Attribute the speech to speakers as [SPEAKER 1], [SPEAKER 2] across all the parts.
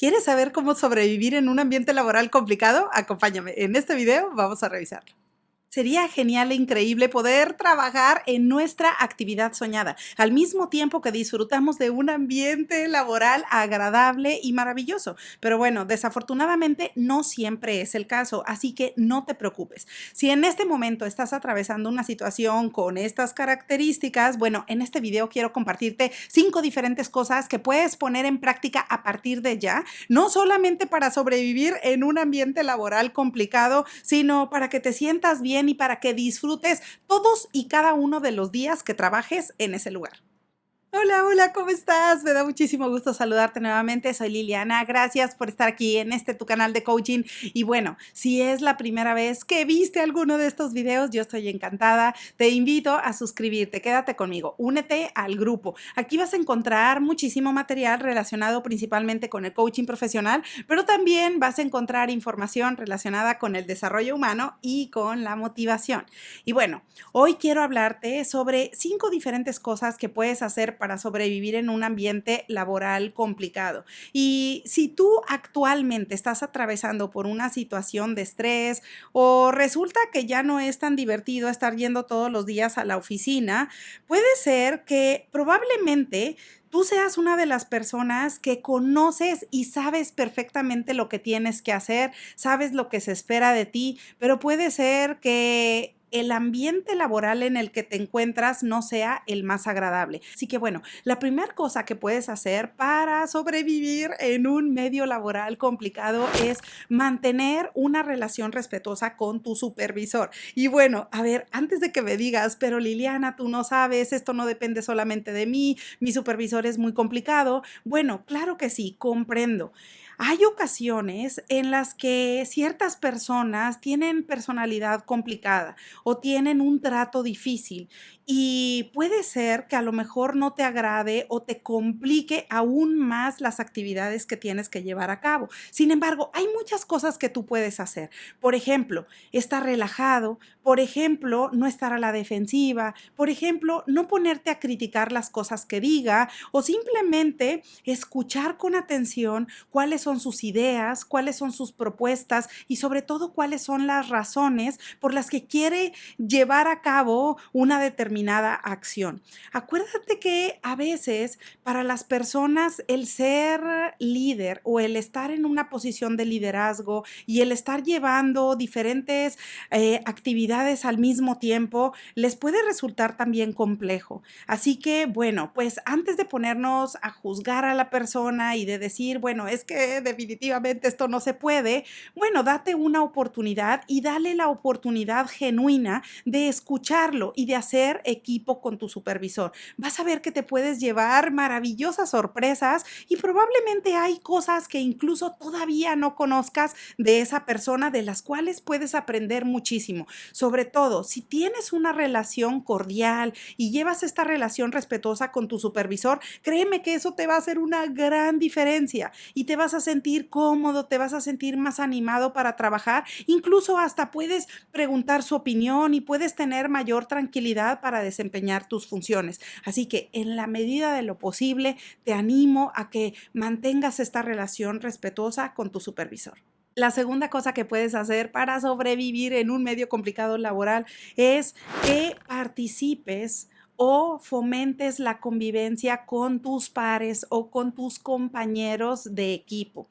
[SPEAKER 1] ¿Quieres saber cómo sobrevivir en un ambiente laboral complicado? Acompáñame. En este video vamos a revisarlo. Sería genial e increíble poder trabajar en nuestra actividad soñada, al mismo tiempo que disfrutamos de un ambiente laboral agradable y maravilloso. Pero bueno, desafortunadamente no siempre es el caso, así que no te preocupes. Si en este momento estás atravesando una situación con estas características, bueno, en este video quiero compartirte 5 diferentes cosas que puedes poner en práctica a partir de ya, no solamente para sobrevivir en un ambiente laboral complicado, sino para que te sientas bien y para que disfrutes todos y cada uno de los días que trabajes en ese lugar. Hola, hola, ¿cómo estás? Me da muchísimo gusto saludarte nuevamente. Soy Liliana. Gracias por estar aquí en tu canal de coaching. Y bueno, si es la primera vez que viste alguno de estos videos, yo estoy encantada. Te invito a suscribirte. Quédate conmigo. Únete al grupo. Aquí vas a encontrar muchísimo material relacionado principalmente con el coaching profesional, pero también vas a encontrar información relacionada con el desarrollo humano y con la motivación. Y bueno, hoy quiero hablarte sobre 5 diferentes cosas que puedes hacer para sobrevivir en un ambiente laboral complicado. Y si tú actualmente estás atravesando por una situación de estrés o resulta que ya no es tan divertido estar yendo todos los días a la oficina, puede ser que probablemente tú seas una de las personas que conoces y sabes perfectamente lo que tienes que hacer, sabes lo que se espera de ti, pero puede ser que el ambiente laboral en el que te encuentras no sea el más agradable. Así que bueno, la primera cosa que puedes hacer para sobrevivir en un medio laboral complicado es mantener una relación respetuosa con tu supervisor. Y bueno, a ver, antes de que me digas, pero Liliana, tú no sabes, esto no depende solamente de mí, mi supervisor es muy complicado. Bueno, claro que sí, comprendo. Hay ocasiones en las que ciertas personas tienen personalidad complicada o tienen un trato difícil y puede ser que a lo mejor no te agrade o te complique aún más las actividades que tienes que llevar a cabo. Sin embargo, hay muchas cosas que tú puedes hacer. Por ejemplo, estar relajado, por ejemplo, no estar a la defensiva, por ejemplo, no ponerte a criticar las cosas que diga o simplemente escuchar con atención cuáles son sus ideas, cuáles son sus propuestas y sobre todo cuáles son las razones por las que quiere llevar a cabo una determinada acción. Acuérdate que a veces para las personas el ser líder o el estar en una posición de liderazgo y el estar llevando diferentes actividades al mismo tiempo les puede resultar también complejo. Así que, bueno, pues antes de ponernos a juzgar a la persona y de decir, bueno, es que definitivamente esto no se puede, bueno, date una oportunidad y dale la oportunidad genuina de escucharlo y de hacer equipo con tu supervisor. Vas a ver que te puedes llevar maravillosas sorpresas y probablemente hay cosas que incluso todavía no conozcas de esa persona de las cuales puedes aprender muchísimo. Sobre todo, si tienes una relación cordial y llevas esta relación respetuosa con tu supervisor, créeme que eso te va a hacer una gran diferencia y te vas a sentir cómodo, te vas a sentir más animado para trabajar, incluso hasta puedes preguntar su opinión y puedes tener mayor tranquilidad para desempeñar tus funciones. Así que en la medida de lo posible, te animo a que mantengas esta relación respetuosa con tu supervisor. La segunda cosa que puedes hacer para sobrevivir en un medio complicado laboral es que participes o fomentes la convivencia con tus pares o con tus compañeros de equipo.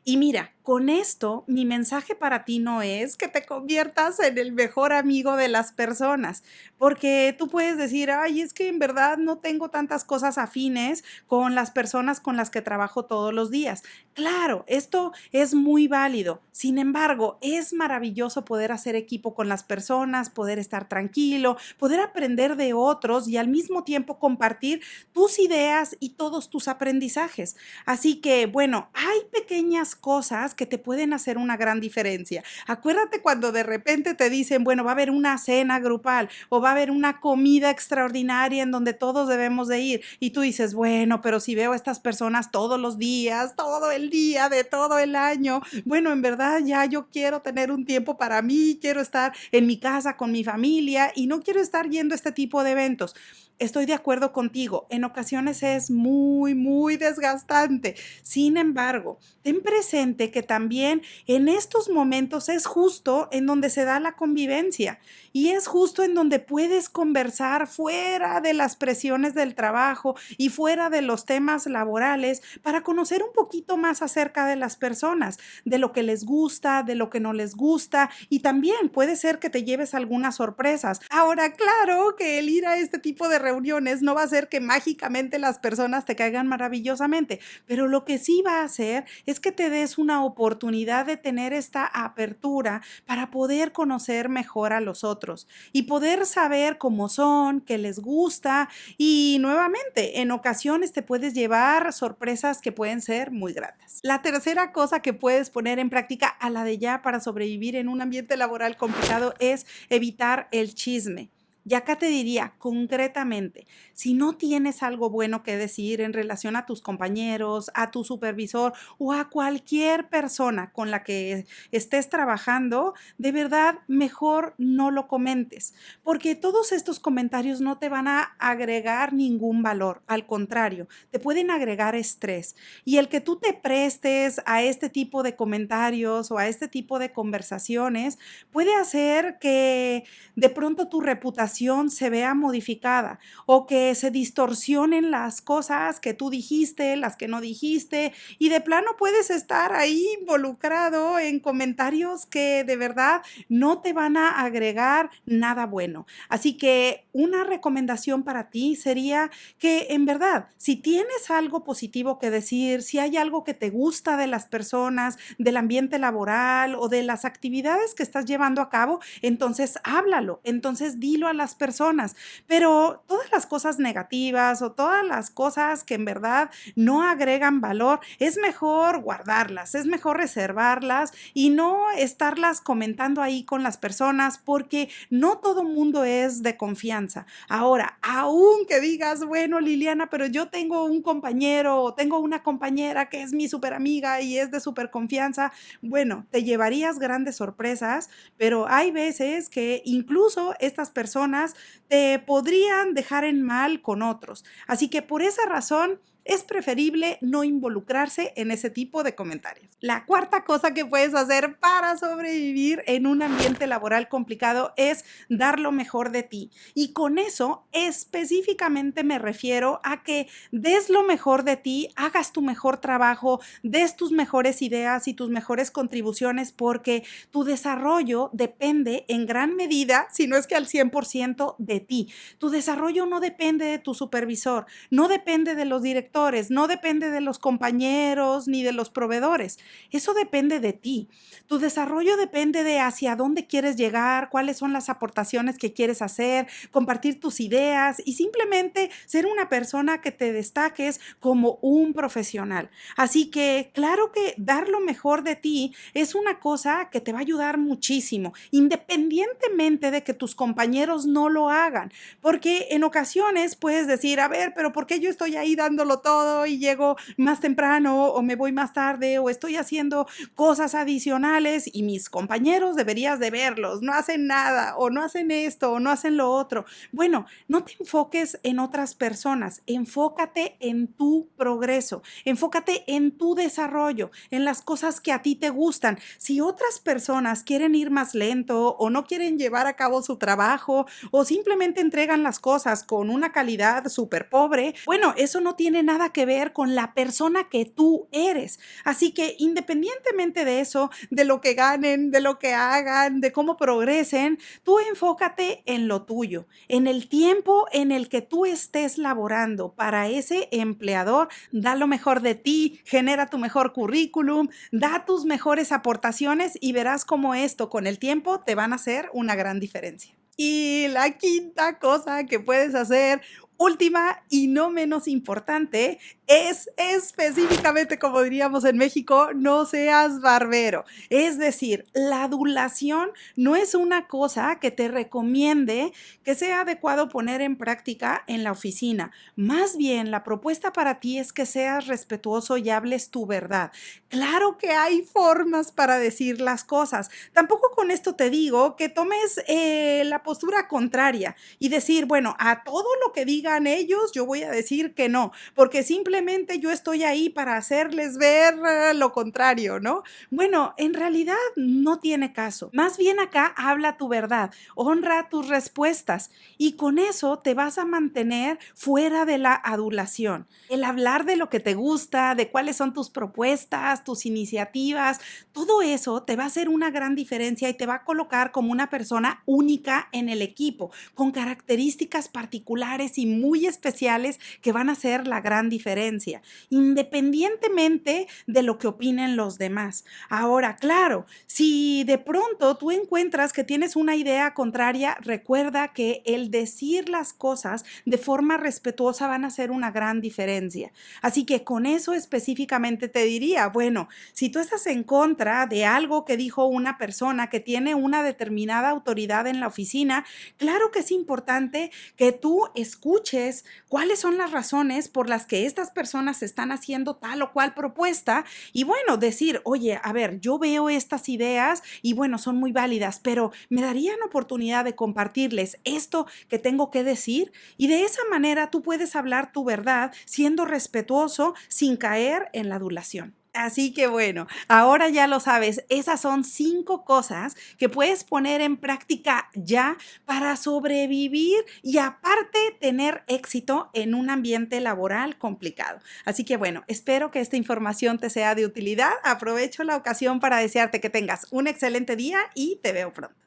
[SPEAKER 1] Y mira, con esto mi mensaje para ti no es que te conviertas en el mejor amigo de las personas, porque tú puedes decir, ay, es que en verdad no tengo tantas cosas afines con las personas con las que trabajo todos los días. Claro, esto es muy válido. Sin embargo, es maravilloso poder hacer equipo con las personas, poder estar tranquilo, poder aprender de otros y al mismo tiempo compartir tus ideas y todos tus aprendizajes. Así que, bueno, hay pequeñas cosas que te pueden hacer una gran diferencia. Acuérdate cuando de repente te dicen, bueno, va a haber una cena grupal o va a haber una comida extraordinaria en donde todos debemos de ir y tú dices, bueno, pero si veo a estas personas todos los días, todo el día, de todo el año, bueno, en verdad ya yo quiero tener un tiempo para mí, quiero estar en mi casa con mi familia y no quiero estar yendo a este tipo de eventos. Estoy de acuerdo contigo, en ocasiones es muy desgastante. Sin embargo, ten presente que también en estos momentos es justo en donde se da la convivencia y es justo en donde puedes conversar fuera de las presiones del trabajo y fuera de los temas laborales para conocer un poquito más acerca de las personas, de lo que les gusta, de lo que no les gusta y también puede ser que te lleves algunas sorpresas. Ahora, claro que el ir a este tipo de reuniones no va a hacer que mágicamente las personas te caigan maravillosamente, pero lo que sí va a hacer es que te des una oportunidad de tener esta apertura para poder conocer mejor a los otros y poder saber cómo son, qué les gusta y nuevamente, en ocasiones te puedes llevar sorpresas que pueden ser muy gratas. La tercera cosa que puedes poner en práctica a la de ya para sobrevivir en un ambiente laboral complicado es evitar el chisme. Y acá te diría concretamente, si no tienes algo bueno que decir en relación a tus compañeros, a tu supervisor o a cualquier persona con la que estés trabajando, de verdad mejor no lo comentes, porque todos estos comentarios no te van a agregar ningún valor, al contrario, te pueden agregar estrés. Y el que tú te prestes a este tipo de comentarios o a este tipo de conversaciones puede hacer que de pronto tu reputación se vea modificada o que se distorsionen las cosas que tú dijiste, las que no dijiste, y de plano puedes estar ahí involucrado en comentarios que de verdad no te van a agregar nada bueno. Así que una recomendación para ti sería que en verdad, si tienes algo positivo que decir, si hay algo que te gusta de las personas, del ambiente laboral o de las actividades que estás llevando a cabo, entonces háblalo, entonces dilo a las personas. Pero todas las cosas negativas o todas las cosas que en verdad no agregan valor, es mejor guardarlas, es mejor reservarlas y no estarlas comentando ahí con las personas porque no todo mundo es de confianza. Ahora, aunque digas, bueno, Liliana, pero yo tengo un compañero o tengo una compañera que es mi súper amiga y es de súper confianza, bueno, te llevarías grandes sorpresas, pero hay veces que incluso estas personas te podrían dejar en mal con otros. Así que por esa razón es preferible no involucrarse en ese tipo de comentarios. La cuarta cosa que puedes hacer para sobrevivir en un ambiente laboral complicado es dar lo mejor de ti. Y con eso específicamente me refiero a que des lo mejor de ti, hagas tu mejor trabajo, des tus mejores ideas y tus mejores contribuciones porque tu desarrollo depende en gran medida, si no es que al 100% de ti. Tu desarrollo no depende de tu supervisor, no depende de los directores, no depende de los compañeros ni de los proveedores. Eso depende de ti. Tu desarrollo depende de hacia dónde quieres llegar, cuáles son las aportaciones que quieres hacer, compartir tus ideas y simplemente ser una persona que te destaques como un profesional. Así que claro que dar lo mejor de ti es una cosa que te va a ayudar muchísimo, independientemente de que tus compañeros no lo hagan, porque en ocasiones puedes decir, a ver, pero ¿por qué yo estoy ahí dándolo todo y llego más temprano o me voy más tarde o estoy haciendo cosas adicionales y mis compañeros deberías de verlos, no hacen nada o no hacen esto o no hacen lo otro? Bueno, no te enfoques en otras personas, enfócate en tu progreso, enfócate en tu desarrollo, en las cosas que a ti te gustan. Si otras personas quieren ir más lento o no quieren llevar a cabo su trabajo o simplemente entregan las cosas con una calidad súper pobre, bueno, eso no tiene nada que ver con la persona que tú eres. Así que independientemente de eso, de lo que ganen, de lo que hagan, de cómo progresen, tú enfócate en lo tuyo, en el tiempo en el que tú estés laborando para ese empleador. Da lo mejor de ti, genera tu mejor currículum, da tus mejores aportaciones y verás cómo esto con el tiempo te van a hacer una gran diferencia. Y la quinta cosa que puedes hacer, última y no menos importante, Es específicamente, como diríamos en México, no seas barbero. Es decir, la adulación no es una cosa que te recomiende que sea adecuado poner en práctica en la oficina. Más bien, la propuesta para ti es que seas respetuoso y hables tu verdad. Claro que hay formas para decir las cosas. Tampoco con esto te digo que tomes la postura contraria y decir, bueno, a todo lo que digan ellos, yo voy a decir que no porque simplemente yo estoy ahí para hacerles ver lo contrario, ¿no? Bueno, en realidad no tiene caso. Más bien acá habla tu verdad, honra tus respuestas y con eso te vas a mantener fuera de la adulación. El hablar de lo que te gusta, de cuáles son tus propuestas, tus iniciativas, todo eso te va a hacer una gran diferencia y te va a colocar como una persona única en el equipo, con características particulares y muy especiales que van a hacer la gran diferencia, independientemente de lo que opinen los demás. Ahora, claro, si de pronto tú encuentras que tienes una idea contraria, recuerda que el decir las cosas de forma respetuosa van a hacer una gran diferencia. Así que con eso específicamente te diría, bueno, si tú estás en contra de algo que dijo una persona que tiene una determinada autoridad en la oficina, claro que es importante que tú escuches cuáles son las razones por las que estas personas están haciendo tal o cual propuesta y bueno, decir, oye, a ver, yo veo estas ideas y bueno, son muy válidas, pero me darían oportunidad de compartirles esto que tengo que decir y de esa manera tú puedes hablar tu verdad siendo respetuoso sin caer en la adulación. Así que bueno, ahora ya lo sabes, esas son 5 cosas que puedes poner en práctica ya para sobrevivir y aparte tener éxito en un ambiente laboral complicado. Así que bueno, espero que esta información te sea de utilidad. Aprovecho la ocasión para desearte que tengas un excelente día y te veo pronto.